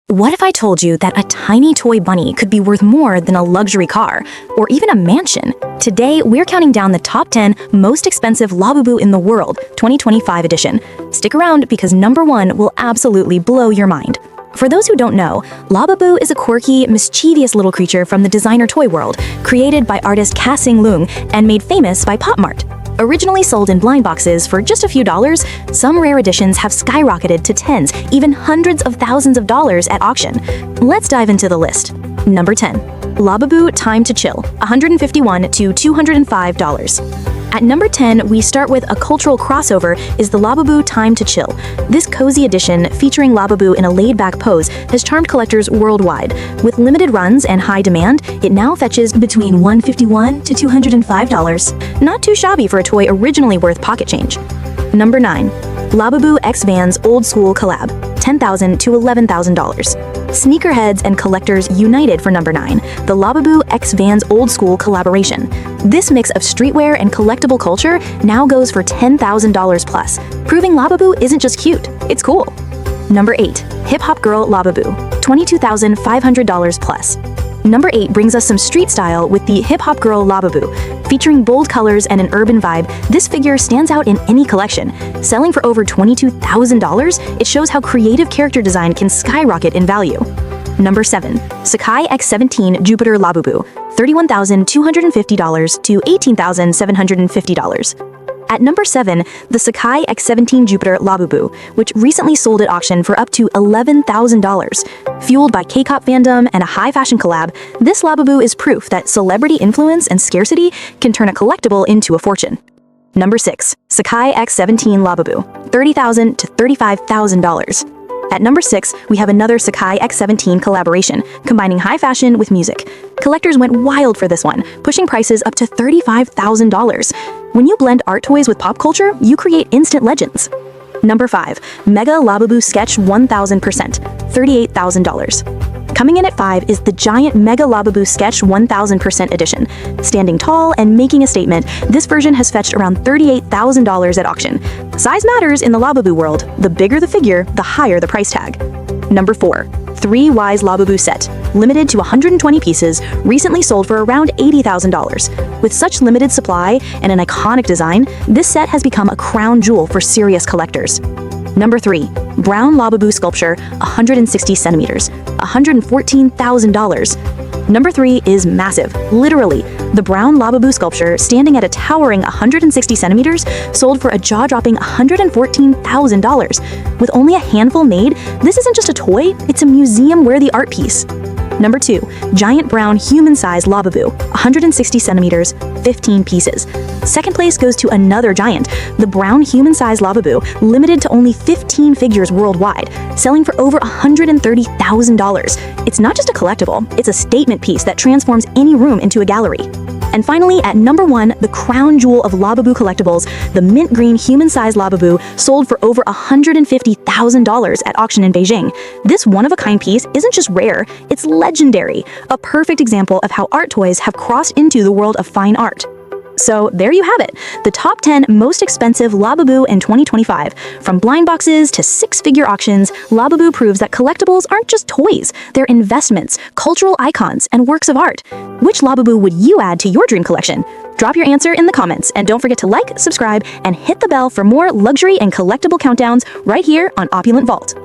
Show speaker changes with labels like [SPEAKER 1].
[SPEAKER 1] What if I told you that a tiny toy bunny could be worth more than a luxury car, or even a mansion? Today, we're counting down the top 10 most expensive Labubu in the world, 2025 edition. Stick around because number 1 will absolutely blow your mind. For those who don't know, Labubu is a quirky, mischievous little creature from the designer toy world, created by artist Ka-Sing Leung and made famous by Popmart. Originally sold in blind boxes for just a few dollars, some rare editions have skyrocketed to tens, even hundreds of thousands of dollars at auction. Let's dive into the list. Number 10. Labubu Time to Chill, $151 to $205. At number 10, we start with a cultural crossover is the Labubu Time to Chill. This cozy edition, featuring Labubu in a laid-back pose, has charmed collectors worldwide. With limited runs and high demand, it now fetches between $151 to $205. Not too shabby for a toy originally worth pocket change. Number 9. Labubu X Vans Old School Collab, $10,000 to $11,000. Sneakerheads and collectors united for number 9, the Labubu X Vans Old School collaboration. This mix of streetwear and collectible culture now goes for $10,000 plus, proving Labubu isn't just cute, it's cool. Number 8. Hip Hop Girl Labubu, $22,500 plus. Number 8 brings us some street style with the Hip Hop Girl Labubu. Featuring bold colors and an urban vibe, this figure stands out in any collection. Selling for over $22,000, it shows how creative character design can skyrocket in value. Number 7. Sacai X17 Jupiter Labubu, $31,250 to $18,750. At number 7, the Sacai X17 Jupiter Labubu, which recently sold at auction for up to $11,000. Fueled by K-pop fandom and a high-fashion collab, this Labubu is proof that celebrity influence and scarcity can turn a collectible into a fortune. Number 6. Sacai X17 Labubu, $30,000 to $35,000. At number 6, we have another Sacai X17 collaboration, combining high fashion with music. Collectors went wild for this one, pushing prices up to $35,000. When you blend art toys with pop culture, you create instant legends. Number 5. Mega Labubu Sketch 1000%, $38,000. Coming in at 5 is the giant Mega Labubu Sketch 1000% edition. Standing tall and making a statement, this version has fetched around $38,000 at auction. Size matters in the Labubu world. The bigger the figure, the higher the price tag. Number 4. 3 Wise Labubu Set, limited to 120 pieces, recently sold for around $80,000. With such limited supply and an iconic design, this set has become a crown jewel for serious collectors. Number 3. Brown Labubu Sculpture, 160 centimeters, $114,000. Number 3 is massive, literally. The brown Labubu sculpture, standing at a towering 160 centimeters, sold for a jaw-dropping $114,000. With only a handful made, this isn't just a toy, it's a museum-worthy art piece. Number 2. Giant Brown Human-Sized Labubu, 160 centimeters, 15 pieces. Second place goes to another giant, the brown human-sized Labubu, limited to only 15 figures worldwide, selling for over $130,000. It's not just a collectible, it's a statement piece that transforms any room into a gallery. And finally, at number 1, the crown jewel of Labubu collectibles, the mint green human-sized Labubu, sold for over $150,000 at auction in Beijing. This one-of-a-kind piece isn't just rare, it's legendary, a perfect example of how art toys have crossed into the world of fine art. So there you have it, the top 10 most expensive Labubu in 2025. From blind boxes to six-figure auctions, Labubu proves that collectibles aren't just toys, they're investments, cultural icons, and works of art. Which Labubu would you add to your dream collection? Drop your answer in the comments, and don't forget to like, subscribe, and hit the bell for more luxury and collectible countdowns right here on Opulent Vault.